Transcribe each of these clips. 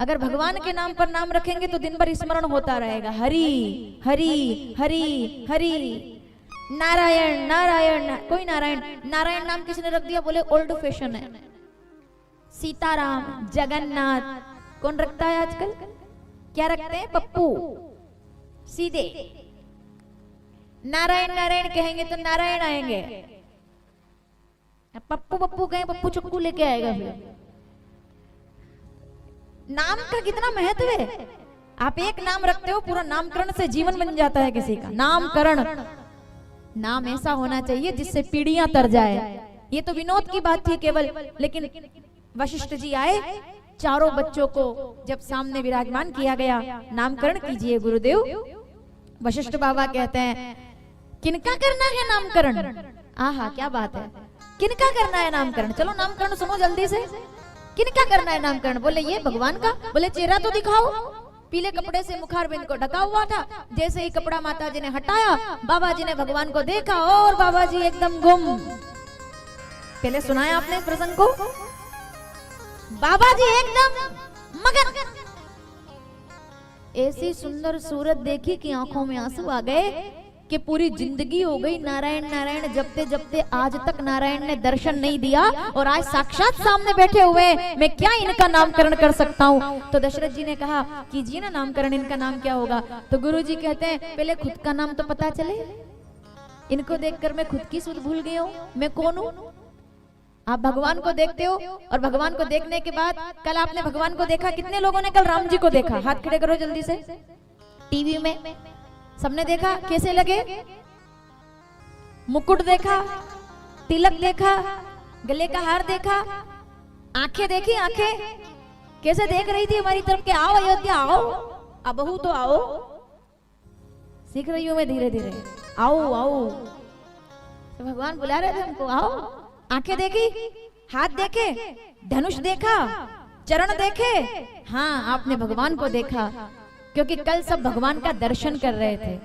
अगर भगवान के नाम पर नाम रखेंगे तो दिन भर स्मरण होता रहेगा, हरि हरि हरि हरि, नारायण नारायण कोई नारायण, नारायण नाम किसी ने रख दिया बोले ओल्ड फैशन है। सीताराम, जगन्नाथ, कौन रखता है आजकल? क्या रखते हैं? पप्पू। सीधे नारायण नारायण कहेंगे तो नारायण आएंगे, पप्पू पप्पू कहें पप्पू चुक्कू लेके आएगा। फिर नाम का कितना महत्व है। आप एक नाम रखते हो, पूरा नामकरण से जीवन बन जाता है किसी का। नामकरण, नाम ऐसा होना चाहिए जिससे पीढ़ियां तर जाए। ये तो विनोद की बात थी केवल, लेकिन वशिष्ठ जी आए, चारों बच्चों को जब सामने विराजमान किया गया, नामकरण कीजिए गुरुदेव। वशिष्ठ बाबा कहते हैं किनका करना है नामकरण? आहा क्या बात है, किनका करना है नामकरण? चलो नामकरण सुनो जल्दी से। किनका करना है नामकरण? बोले ये भगवान का। बोले चेहरा तो दिखाओ। पीले कपड़े से मुखारबिंद को ढका हुआ था। जैसे ही कपड़ा माता जी ने हटाया, बाबा जी ने भगवान को देखा और बाबा जी एकदम गुम। पहले सुनाया आपने प्रसंग को? बाबा जी एकदम मगन। ऐसी सुंदर सूरत देखी कि आंखों में आंसू आ गए कि पूरी जिंदगी हो गई नारायण नारायण जपते जपते, आज तक नारायण ने दर्शन नहीं दिया और आज साक्षात सामने बैठे हुए, मैं क्या इनका नामकरण कर सकता हूँ? तो दशरथ जी ने कहा कीजिए ना नामकरण, इनका नाम क्या होगा? तो गुरु जी कहते हैं पहले खुद का नाम तो पता चले। इनको देखकर मैं खुद की सुध भूल गई हूँ, मैं कौन हूँ? आप भगवान को देखते हो और भगवान को देखने के बाद, कल आपने भगवान को देखा, कितने लोगों ने कल राम जी को देखा? हाथ खड़े करो जल्दी से। टीवी में सबने देखा, कैसे लगे? मुकुट देखा, तिलक देखा, गले का हार देखा, आंखें देखी, आंखें कैसे देख रही थी हमारी तरफ के आओ अयोध्या आओ, अब बहू तो आओ। सीख रही हूं मैं धीरे धीरे, आओ आओ। तो भगवान बुला रहे थे हमको, आओ। आंखें देखी, हाथ देखे, धनुष देखा, चरण देखे। हाँ आपने भगवान को देखा, क्योंकि कल सब भगवान का दर्शन कर रहे थे।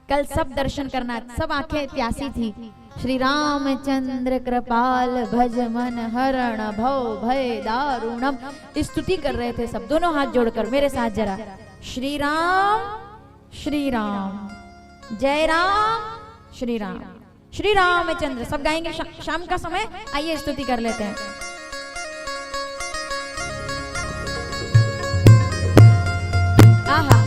कल सब दर्शन करना, सब आंखें प्यासी थी। श्री रामचंद्र कृपाल भज मन हरण भव भय दारुणम, स्तुति कर रहे थे सब। दोनों हाथ जोड़कर मेरे साथ जरा, श्री राम जय राम श्री राम, श्री रामचंद्र। सब गाएंगे शाम का समय। आइए स्तुति कर लेते हैं। आहा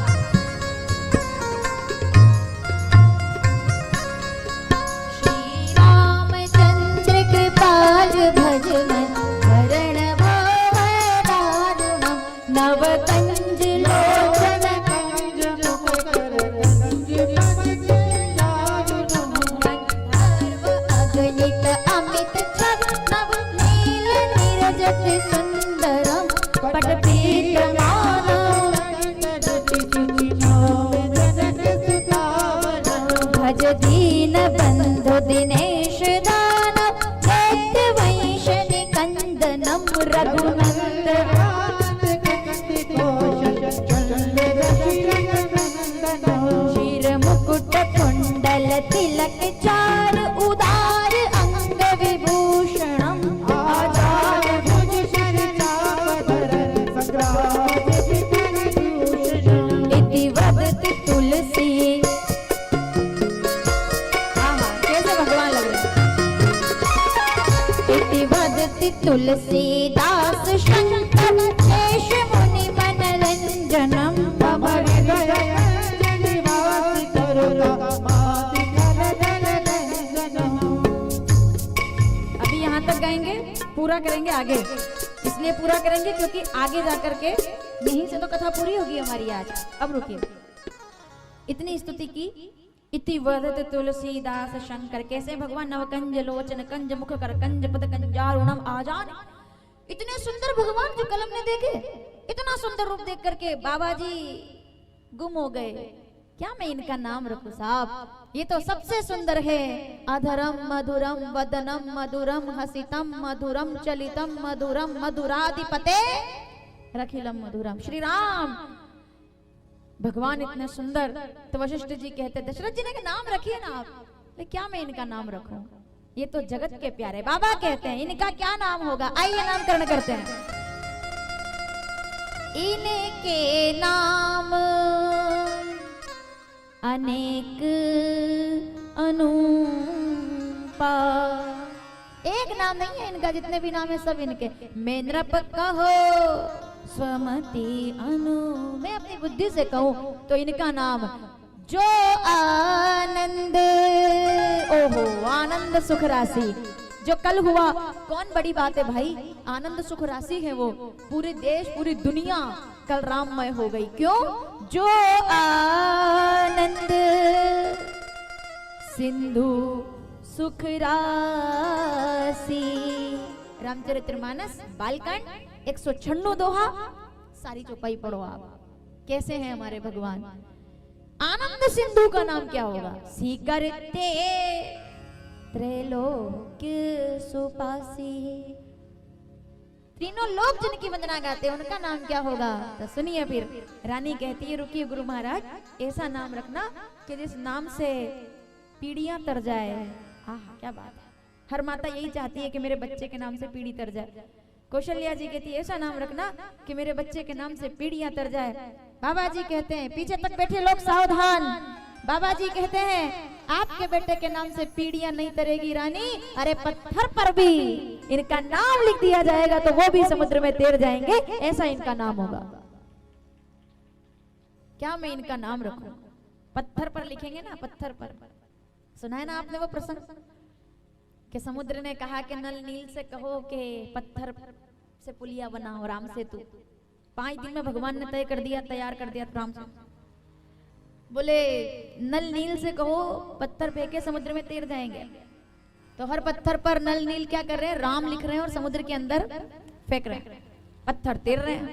श्री रामचंद्र कृपाल भज मन हरण भव दारुणम, नव कंज लोचन कंज मुख कर अगणित अमित छद नव नील नीरजत सुंदरम, पट पीत भज दीन बंधु दिनेश दानव, दैत्य वंश निकंदनम रघुनंद शीर मुकुट कुंडल तिलक चार, उदार अंग विभूषणम आचार भुज शिर चापधर संग्राम इति वदति तुलसी। तुलसीदास शंकर शेष मुनि मनरंजनम, अभी यहाँ तक गाएंगे, पूरा करेंगे आगे। इसलिए पूरा करेंगे क्योंकि आगे जाकर के यहीं से तो कथा पूरी होगी हमारी आज। अब रुकिए, इतनी स्तुति की। इति वदत तुलसीदास शंकर, कैसे भगवान नवकंज लोचन कंज मुख कर कंज पद कंजारुणम आजान। इतने सुंदर भगवान जो कलम ने देखे, इतना सुंदर रूप देख करके बाबा जी गुम हो गए। क्या मैं इनका नाम रखूं साहब? ये तो सबसे सुंदर है। अधरम मधुरम वदनम मधुरम हसितम मधुरम चलितम मधुरम मधुराधिपते रखिलम मधुरम। श्री राम भगवान इतने सुंदर। तो वशिष्ठ जी कहते, दशरथ जी ने नाम रखिए ना आप। क्या मैं इनका नाम रखूं? ये तो जगत के प्यारे। बाबा कहते हैं इनका क्या नाम होगा? आइए नामकरण करते हैं। इनके नाम अनेक अनुपा। एक नाम नहीं है इनका, जितने भी नाम है सब इनके। मैं नृप कहो स्वमति अनु, मैं अपनी बुद्धि से कहूं तो इनका नाम जो आनंद, ओहो आनंद सुख राशि, जो कल हुआ कौन बड़ी बात है भाई, आनंद सुख राशि है वो। पूरे देश पूरी दुनिया कल राममय हो गई। क्यों? जो आनंद सिंधु सुख राशि। रामचरितमानस बालकांड 196 दोहा, सारी चौपाई पढ़ो आप। कैसे हैं हमारे भगवान। आनंद सिंधु का नाम क्या होगा? स्वीकारते त्रैलोक्य सुपासी। तीनों लोग जिनकी वंदना गाते हैं उनका नाम क्या होगा? तो सुनिए फिर। रानी कहती है रुकिए गुरु महाराज, ऐसा नाम रखना कि जिस नाम से पीढ़ियां तर जाए। हाँ क्या बात है, हर माता यही चाहती है कि मेरे बच्चे के नाम से पीढ़ी तर जाए। कौशल्या जी कहती है ऐसा नाम रखना कि मेरे बच्चे के नाम से पीढ़ियां तर जाए। बाबा जी कहते हैं पीछे तक बैठे लोग सावधान, बाबा जी कहते हैं आपके बेटे के नाम से पीढ़ियां नहीं तरेगी रानी, अरे पत्थर पर भी इनका नाम लिख दिया जाएगा तो वो भी समुद्र में तैर जाएंगे, ऐसा इनका नाम होगा। क्या मैं इनका नाम रखूं? पत्थर पर लिखेंगे ना, पत्थर पर। सुना है ना आपने वो प्रसंग कि समुद्र ने कहा कि नल नील से कहो कि पत्थर से पुलिया बनाओ राम सेतु। 5 दिन में भगवान ने तय कर दिया, तैयार कर दिया राम से। बोले नल नील से कहो पत्थर फेंके समुद्र में तैर जाएंगे। तो हर पत्थर पर नल नील क्या कर रहे हैं? राम लिख रहे हैं और समुद्र के अंदर फेंक रहे हैं। पत्थर तैर रहे हैं,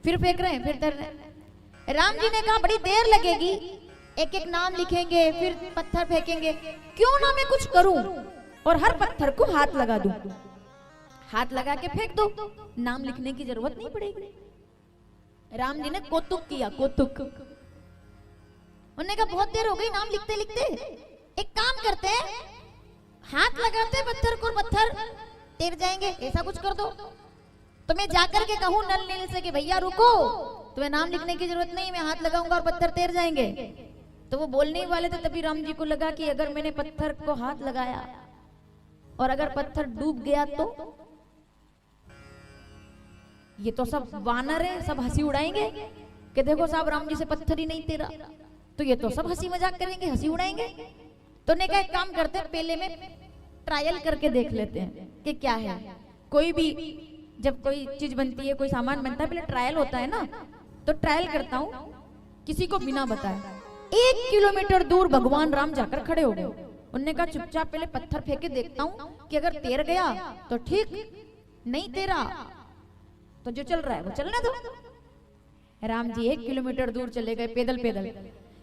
फिर फेंक रहे हैं, फिर तैर रहे हैं। राम जी ने कहा बड़ी देर लगेगी, एक एक नाम लिखेंगे फिर पत्थर फेंकेंगे, क्यों ना मैं कुछ करूं और हर पत्थर को हाथ लगा दूं। हाथ लगा के फेंक दो, नाम लिखने की जरूरत नहीं पड़ेगी। राम जी ने कौतुक किया, कौतुक। उन्होंने कहा बहुत देर हो गई नाम लिखते लिखते, एक काम करते हैं हाथ लगाते पत्थर को, पत्थर तैर जाएंगे, ऐसा कुछ कर दो। तो मैं जाकर के कहूं नल नील से कि भैया रुको, तुम्हें नाम लिखने की जरूरत नहीं, मैं हाथ लगाऊंगा और पत्थर तैर जाएंगे। तो वो बोलने ही वाले थे, तभी राम जी को लगा कि अगर मैंने पत्थर को हाथ लगाया और अगर पत्थर डूब गया तो ये तो सब वानर है, सब हंसी उड़ाएंगे कि देखो साहब राम जी से पत्थर ही नहीं तैरा। तो ये तो सब हंसी मजाक करेंगे, हंसी उड़ाएंगे। तो ने कहा एक काम करते हैं, पहले में ट्रायल करके देख लेते हैं कि क्या है। कोई भी जब कोई चीज बनती है, कोई सामान बनता है, पहले ट्रायल होता है ना। तो ट्रायल करता हूं किसी को बिना बताए। 1 किलोमीटर दूर भगवान राम जाकर खड़े हो गए। उन्होंने कहा चुपचाप पहले पत्थर फेंके देखता हूं कि अगर तैर गया तो ठीक, नहीं तैरा तो जो चल रहा है वो चलने दो। राम जी 1 किलोमीटर दूर चले गए पैदल पैदल।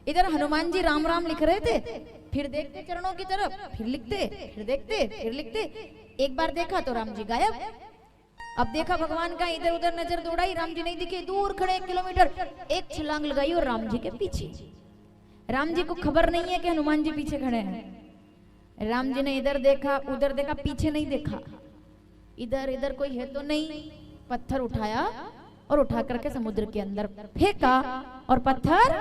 इधर हनुमान जी राम राम लिख रहे थे, फिर देखते चरणों की तरफ, फिर लिखते, फिर देखते, फिर लिखते। एक बार देखा तो राम जी गायब। अब देखा भगवान का, इधर उधर नजर दौड़ाई, राम जी नहीं दिखे। दूर खड़े 1 किलोमीटर, एक छलांग लगाई और राम जी के पीछे। राम जी को खबर नहीं है कि हनुमान जी पीछे खड़े हैं। राम जी ने इधर देखा उधर देखा, पीछे नहीं देखा, इधर इधर कोई है तो नहीं। पत्थर उठाया और उठा करके समुद्र के अंदर फेंका और पत्थर,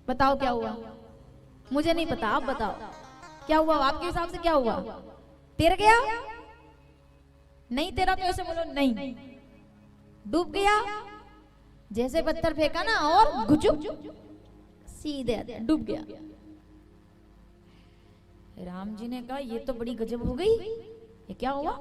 बताओ क्या हुआ? मुझे नहीं पता, आप बताओ क्या हुआ? आपके हिसाब से क्या हुआ? तैर गया? नहीं तैरा तो ऐसे बोलो नहीं। डूब गया? जैसे पत्थर फेंका ना और घुचुक सीधे डूब गया। राम जी ने कहा ये तो बड़ी गजब हो गई, ये क्या हुआ?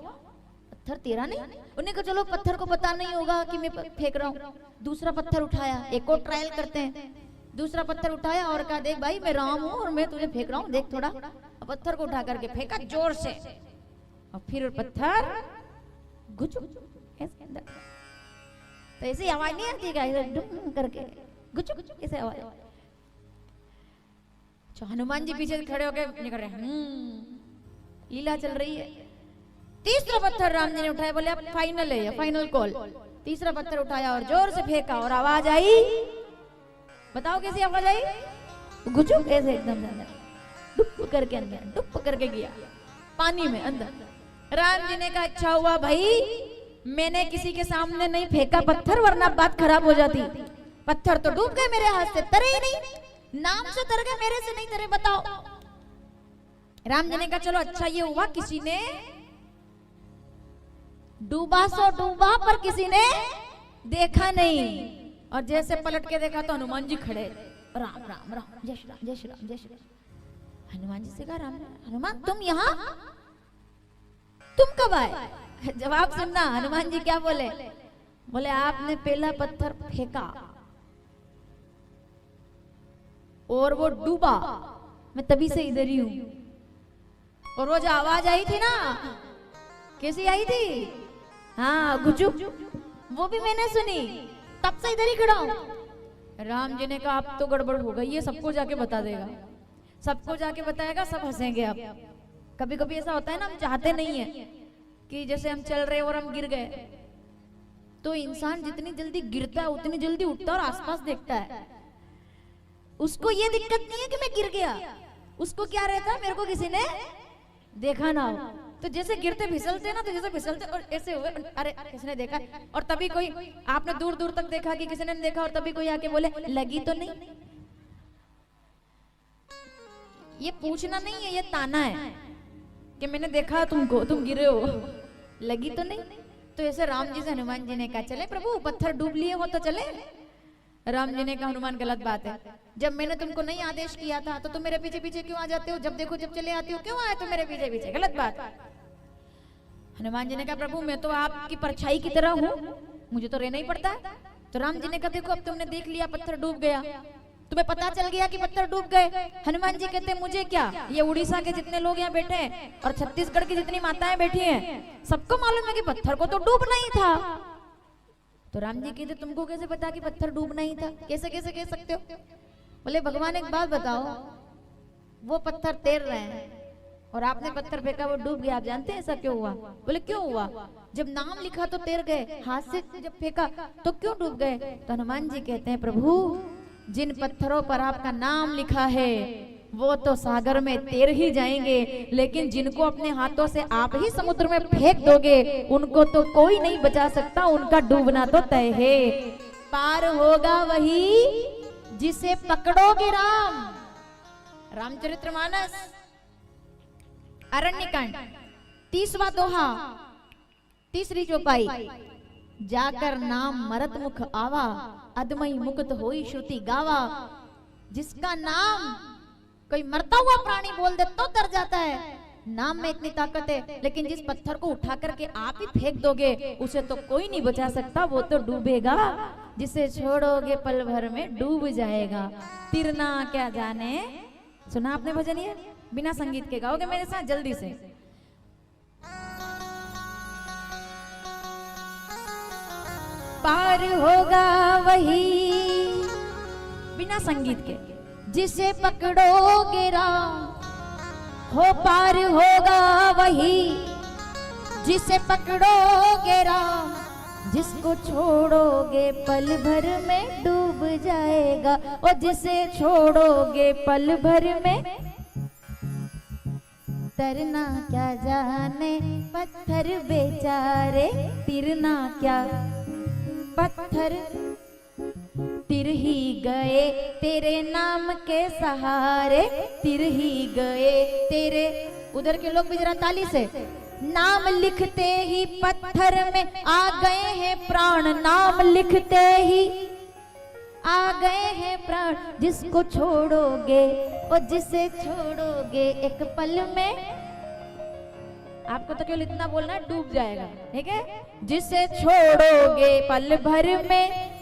पत्थर तेरा नहीं? उन्होंने कहा चलो पत्थर को पता नहीं होगा कि मैं फेंक रहा हूँ। दूसरा पत्थर उठाया, एक और ट्रायल करते हैं। दूसरा पत्थर उठाया और कहा देख भाई मैं राम हूँ और मैं तुझे फेंक रहा हूँ, देख थोड़ा। पत्थर को उठा करके फेंका जोर से और फिर पत्थर घुच इसके अंदर। तो ऐसी आवाज नहीं आती क्या? डुम करके घुच ऐसे आवाज। हनुमान जी पीछे खड़े होके निकल रहे, लीला चल रही है। तीसरा पत्थर राम जी ने उठाया, बोले अब फाइनल है, फाइनल कॉल। तीसरा पत्थर उठाया और जोर से फेंका और आवाज आई, बताओ कैसी आवाज आई? घुचू ऐसे एकदम से अंदर, डुप करके अंदर, डुप करके गया पानी में अंदर। राम जी ने कहा अच्छा हुआ भाई मैंने किसी के सामने नहीं फेंका पत्थर, वरना बात खराब हो जाती। पत्थर तो डूब गए मेरे हाथ से, तरे ही नहीं। नाम से तर गए, मेरे से नहीं तरे। बताओ। राम जी ने कहा चलो अच्छा ये हुआ किसी ने डूबा सो डूबा, पर किसी ने देखा नहीं। और जैसे पलट के देखा तो हनुमान जी खड़े। राम राम राम, जय श्री राम, जय श्री राम, जय श्री राम। हनुमान जी से कहा राम हनुमान तुम यहाँ, तुम कब आए? जवाब सुनना, हनुमान जी क्या बोले? बोले आपने पहला पत्थर फेंका और वो डूबा, मैं तभी से इधर ही हूं। और वो जो आवाज आई थी ना, कैसी आई थी? हाँ गुजू, वो भी मैंने सुनी, तब से इधर ही खड़ा हूं। राम जी ने कहा अब तो गड़बड़ हो गई, ये सबको जाके बता देगा, सबको जाके बताएगा, सब हंसेंगे। अब कभी कभी ऐसा होता है ना, हम चाहते नहीं है कि जैसे हम चल रहे और हम गिर गए, तो इंसान जितनी जल्दी गिरता है उतनी जल्दी उठता है और आसपास देखता है। उसको ये दिक्कत नहीं है कि मैं गिर गया, उसको क्या रहता है मेरे को किसी ने देखा ना हो। तो जैसे गिरते फिसलते ना, तो जैसे फिसलते और ऐसे हुए, अरे किसने देखा? और तभी कोई, आपने दूर दूर तक देखा कि किसी ने देखा, और तभी कोई आके बोले लगी तो नहीं। ये पूछना नहीं है, ये ताना है कि मैंने देखा तुमको, तुम गिरे हो, लगी तो नहीं। तो ऐसे राम जी से हनुमान जी ने कहा चले प्रभु, पत्थर डूब लिए हो तो चले। राम जी ने कहा हनुमान गलत बात है, जब मैंने तुमको नहीं आदेश किया था तो तुम मेरे पीछे पीछे क्यों आ जाते हो? जब देखो जब चले आते हो, क्यों आए तुम मेरे पीछे पीछे? गलत बात। हनुमान जी ने कहा प्रभु मैं तो आपकी परछाई की तरह हूँ, मुझे तो रहना ही पड़ता है। तो राम जी ने कहा देखो अब तुमने देख लिया पत्थर डूब गया, तुम्हें पता चल गया कि पत्थर डूब गए। हनुमान जी कहते मुझे क्या, ये उड़ीसा के जितने लोग यहाँ बैठे हैं और छत्तीसगढ़ की जितनी माताएं बैठी हैं, सबको मालूम है कि पत्थर को तो डूबना ही था। तो राम जी कहते तुमको कैसे पता कि पत्थर डूबना ही था? कैसे कैसे कह सकते हो? बोले भगवान एक बात बताओ, वो पत्थर तैर रहे हैं और आपने पत्थर फेंका वो डूब गया, आप जानते हैं ऐसा क्यों हुआ? बोले क्यों हुआ? जब नाम लिखा तो तैर गए, हाथ से जब फेंका तो क्यों डूब गए? तो हनुमान जी कहते हैं प्रभु जिन पत्थरों पर आपका नाम लिखा है वो तो सागर में तैर ही जाएंगे, लेकिन जिनको अपने हाथों से आप ही समुद्र में फेंक दोगे उनको तो कोई नहीं बचा सकता, उनका डूबना तो तय है। पार होगा वही जिसे पकड़ोगे राम। रामचरितमानस अरण्यकांड 30वां दोहा, 3री चौपाई। जाकर नाम मरत मुख आवा, अदमई मुक्त होई श्रुति गावा। जिसका नाम कोई मरता हुआ प्राणी बोल दे तो डर जाता है, नाम में इतनी ताकत है। लेकिन जिस पत्थर को उठा करके आप ही फेंक दोगे उसे तो कोई नहीं बचा सकता, वो तो डूबेगा। जिसे छोड़ोगे पल भर में डूब जाएगा, तिरना क्या जाने। सुना आपने भजन? ये बिना संगीत के गाओगे मेरे साथ जल्दी से। पार होगा वही, बिना संगीत के, जिसे पकड़ोगे राम। हो पार होगा वही जिसे पकड़ोगे राम। जिसको छोड़ोगे पल भर में डूब जाएगा, और जिसे छोड़ोगे पल भर में तरना क्या जाने पत्थर बेचारे। तिरना क्या पत्थर तिर ही गए तेरे नाम के सहारे, तिर ही गए तेरे। उधर के लोग भी जरा ताली से। नाम लिखते ही पत्थर में आ गए हैं प्राण, नाम लिखते ही आ गए हैं प्राण। जिसको छोड़ोगे और जिसे छोड़ोगे एक पल में, आपको तो केवल इतना बोलना है डूब जाएगा, ठीक है? जिसे छोड़ोगे पल भर में।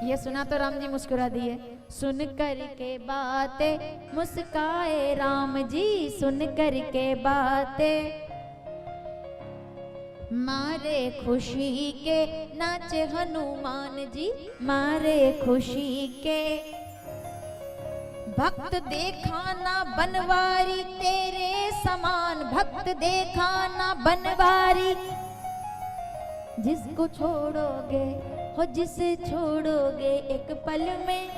ये सुना तो राम जी मुस्कुरा दिए। सुन कर के बातें मुस्काए राम जी, सुन कर के बातें। मारे खुशी के नाचे हनुमान जी, मारे खुशी के। भक्त देखा ना बनवारी तेरे समान, भक्त देखा ना बनवारी। जिसको छोड़ोगे हो जिसे छोड़ोगे एक पल में,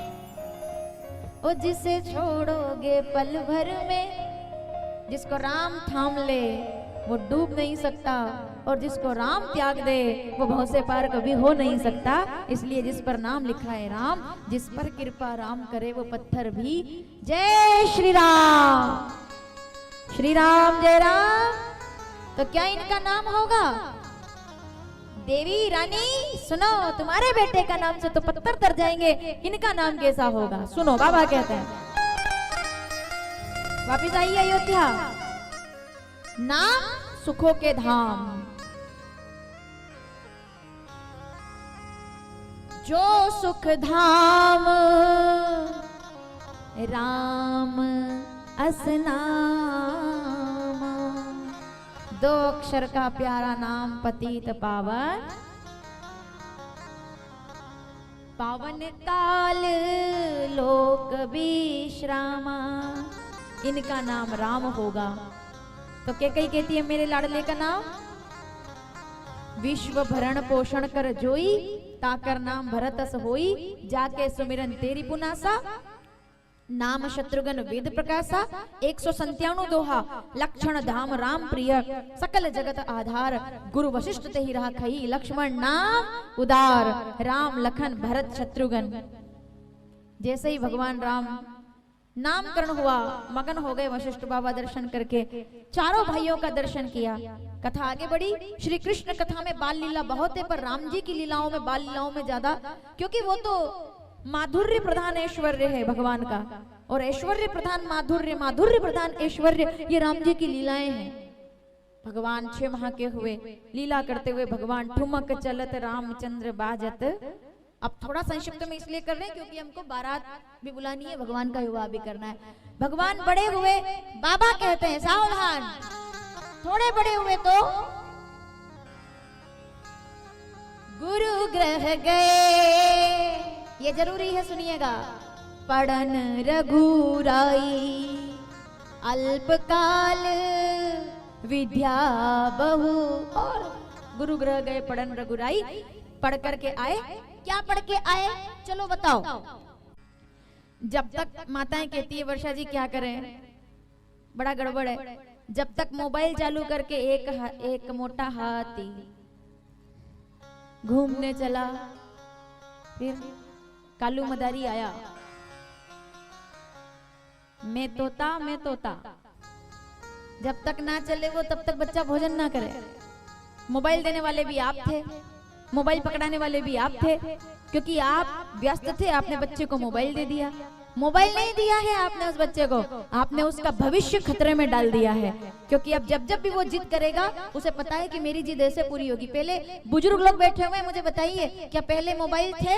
ओ जिसे छोड़ोगे पल भर में। जिसको राम थाम ले वो डूब नहीं सकता, और जिसको राम त्याग दे वो भव से पार कभी हो नहीं सकता। इसलिए जिस पर नाम लिखा है राम, जिस पर कृपा राम करे वो पत्थर भी। जय श्री राम, श्री राम जय राम। तो क्या इनका नाम होगा? देवी रानी सुनो, तुम्हारे बेटे का नाम से तो पत्थर तर जाएंगे, इनका नाम कैसा होगा? सुनो बाबा कहते हैं, वापिस आइए अयोध्या। नाम सुखों के धाम, जो सुख धाम राम असनाम। दो अक्षर का प्यारा नाम पतित पावन, पावन काल लोक विश्रामा। इनका नाम राम होगा। तो कैकेयी कहती है मेरे लाडले का नाम विश्व भरण पोषण कर जोई, ताकर नाम भरतस होई, जाके सुमिरन तेरी पुनासा। नाम शत्रुघ्न वेद प्रकाशा, 197 दोहा। लक्षण धाम राम प्रिय, सकल जगत आधार। गुरु वशिष्ठ ते ही रहा खई, लक्ष्मण नाम उदार। राम लखन भरत शत्रुघ्न। जैसे ही भगवान राम नामकरण हुआ, मगन हो गए वशिष्ठ बाबा दर्शन करके। चारों भाइयों का दर्शन किया। कथा आगे बढ़ी। श्री कृष्ण कथा में बाल लीला बहुत है, पर राम जी की लीलाओं में, बाल लीलाओं में ज्यादा, क्योंकि वो तो माधुर्य प्रधान ऐश्वर्य है भगवान का, और ऐश्वर्य प्रधान माधुर्य, माधुर्य प्रधान ऐश्वर्य, ये राम जी की लीलाएं हैं। भगवान 6 माह के हुए, लीला करते हुए भगवान ठुमक चलत रामचंद्र बाजत। अब थोड़ा संक्षिप्त में इसलिए कर रहे हैं क्योंकि हमको बारात भी बुलानी है, भगवान का विवाह भी करना है। भगवान बड़े हुए, बाबा कहते हैं सावधान, थोड़े बड़े हुए तो गुरु ग्रह गए। ये जरूरी है, सुनिएगा। पढ़न रघुराई, अल्पकाल विद्या बहु। और गुरु ग्रह गए पढ़न रघुराई, पढ़ करके आए। क्या पढ़ के आए? चलो बताओ। जब तक माताएं कहती है वर्षा जी क्या करें, बड़ा गड़बड़ है। जब तक मोबाइल चालू करके एक मोटा हाथी घूमने चला, फिर कालू मदारी आया, मैं तोता। जब तक ना चले वो, तब तक बच्चा भोजन ना करे। मोबाइल देने वाले भी आप थे, मोबाइल पकड़ाने वाले भी आप थे, क्योंकि आप व्यस्त थे। आपने बच्चे को मोबाइल दे दिया। मोबाइल नहीं दिया है आपने उस बच्चे को, आपने उसका भविष्य खतरे में डाल दिया है। क्योंकि अब जब भी वो जिद करेगा, उसे पता है कि मेरी जिद ऐसे पूरी होगी। पहले बुजुर्ग लोग बैठे हुए हैं, मुझे बताइए, क्या पहले मोबाइल थे?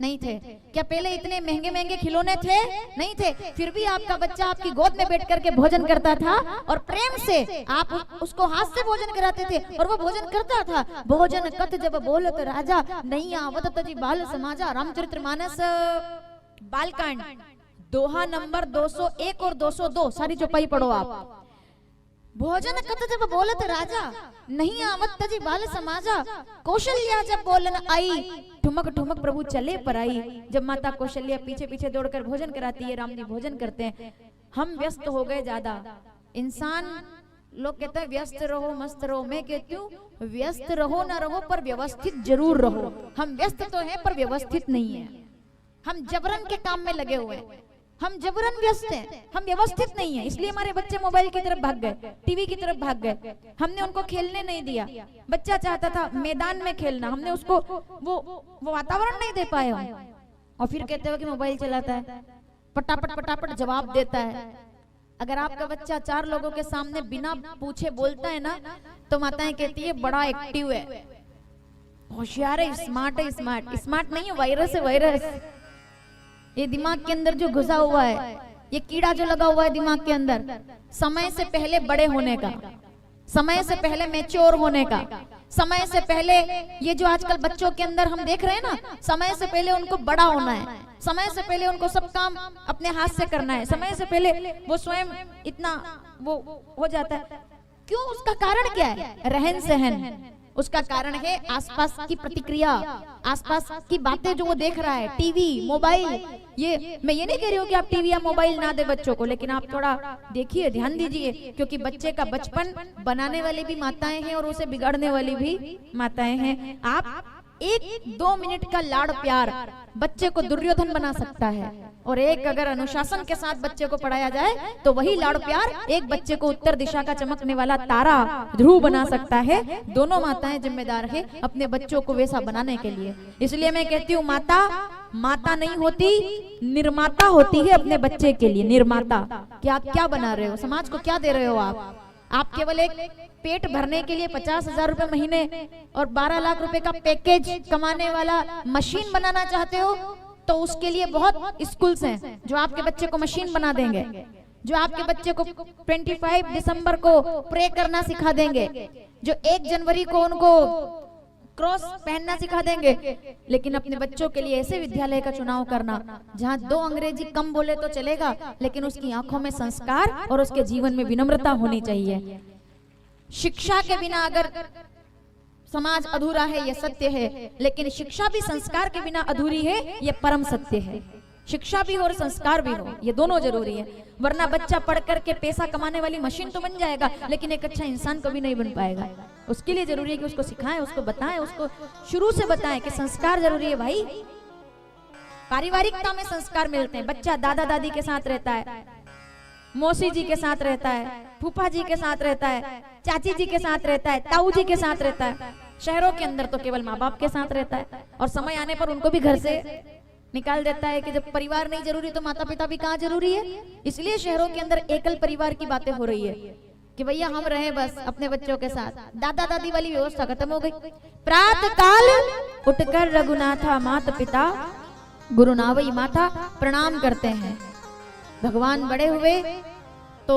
नहीं थे। क्या पहले इतने महंगे महंगे खिलौने थे? नहीं थे। फिर भी आपका बच्चा आपकी गोद में बैठ करके भोजन करता था, और प्रेम से आप उसको हाथ से भोजन कराते थे, और वो भोजन करता था। भोजन कत जब बोलत राजा, नहीं आवत तजी बाल समाजा। रामचरितमानस बालकांड, दोहा नंबर 201 और 202, सारी चौपाई पढ़ो आप। भोजन कत जब बोलत राजा, नहीं आवत तजी बाल समाजा। कौशल्या जब बोलन आई, ठुमक ठुमक प्रभु चले पर आई। जब माता कौशल्या पीछे पीछे दौड़कर भोजन कराती है, राम जी भोजन करते हैं। हम व्यस्त हो गए ज्यादा। इंसान, लोग कहते हैं व्यस्त रहो मस्त रहो, मैं कहती हूँ व्यस्त रहो ना रहो, पर व्यवस्थित जरूर रहो। हम व्यस्त तो हैं पर व्यवस्थित नहीं है। हम जबरन के काम में लगे हुए हैं, हम जबरन व्यस्त हैं, हम व्यवस्थित नहीं है। इसलिए हमारे बच्चे मोबाइल की तरफ भाग गए, टीवी की तरफ भाग गए। हमने उनको खेलने नहीं दिया। बच्चा चाहता था मैदान में खेलना, हमने उसको वो वातावरण नहीं दे पाए हम। और फिर कहते हो कि मोबाइल चलाता है, पटापट पटापट जवाब देता है। अगर आपका बच्चा 4 लोगों के सामने बिना पूछे बोलता है ना, तो माताएं कहती है बड़ा एक्टिव है, होशियार है, स्मार्ट है। स्मार्ट नहीं है, वायरस है, वायरस। ये दिमाग के अंदर जो घुसा हुआ है, ये कीड़ा जो लगा हुआ है दिमाग के अंदर, समय से पहले बड़े होने का, समय से पहले मैच्योर होने का, समय से पहले ये जो आजकल बच्चों के अंदर हम देख रहे हैं ना, समय से पहले उनको बड़ा होना है, समय से पहले उनको सब काम अपने हाथ से करना है, समय से पहले वो स्वयं इतना वो हो जाता है। क्यों? उसका कारण क्या है? रहन सहन। उसका कारण है आसपास की प्रतिक्रिया, आसपास की बातें जो वो देख रहा है, टीवी, मोबाइल। ये मैं ये नहीं कह रही हूँ कि आप टीवी या मोबाइल ना दे बच्चों को, लेकिन आप थोड़ा देखिए, ध्यान दीजिए, क्योंकि बच्चे का बचपन बनाने वाली भी माताएं हैं और उसे बिगाड़ने वाली भी माताएं हैं। आप 1-2 मिनट का लाड़ प्यार बच्चे को दुर्योधन बना सकता है, और एक अगर अनुशासन के साथ बच्चे को पढ़ाया जाए तो वही लाड़ प्यार एक बच्चे को उत्तर दिशा का चमकने वाला तारा, ध्रुव बना सकता है। दोनों माताएं जिम्मेदार है अपने बच्चों को वैसा बनाने के लिए। इसलिए मैं कहती हूँ माता माता नहीं होती, निर्माता होती है अपने बच्चे के लिए। निर्माता क्या क्या बना रहे हो, समाज को क्या दे रहे हो आप केवल एक पेट भरने के लिए 50,000 रुपए महीने और 12 लाख रुपए का पैकेज कमाने वाला मशीन बनाना चाहते हो, तो उसके लिए बहुत स्कूल्स हैं जो आपके बच्चे को मशीन बना देंगे, जो आपके बच्चे को 25 दिसंबर को प्रे करना सिखा देंगे, जो 1 जनवरी को उनको क्रॉस पहनना सिखा देंगे। लेकिन अपने बच्चों के लिए ऐसे विद्यालय का चुनाव करना जहां 2 अंग्रेजी कम बोले तो चलेगा, लेकिन उसकी आंखों में संस्कार और उसके जीवन में विनम्रता होनी चाहिए। शिक्षा के बिना अगर समाज अधूरा है, यह सत्य है, लेकिन शिक्षा भी संस्कार के बिना अधूरी है, यह परम सत्य है। शिक्षा भी हो और संस्कार भी हो, ये दोनों जरूरी है, वरना बच्चा पढ़ करके पैसा कमाने वाली मशीन तो बन जाएगा, लेकिन एक अच्छा इंसान कभी नहीं बन पाएगा। उसके लिए जरूरी है कि उसको सिखाएं, उसको बताएं, उसको शुरू से बताएं कि संस्कार जरूरी है भाई। पारिवारिकता में संस्कार मिलते हैं। बच्चा दादा दादी के साथ रहता है, मौसी जी के साथ रहता है, फूफा जी के साथ रहता है, चाची जी के साथ रहता है, ताऊ जी के साथ रहता है। शहरों के अंदर तो केवल माँ बाप के साथ रहता है, और समय आने पर उनको भी घर से निकाल देता है कि जब परिवार नहीं जरूरी तो माता पिता भी कहाँ जरूरी है। इसलिए शहरों के अंदर एकल परिवार की बातें हो रही है कि भैया हम रहे बस अपने बच्चों के साथ, दादा दादी वाली व्यवस्था खत्म हो गई। प्रातः काल उठकर रघुनाथा माता पिता गुरु नावई माता प्रणाम करते हैं। भगवान बड़े हुए तो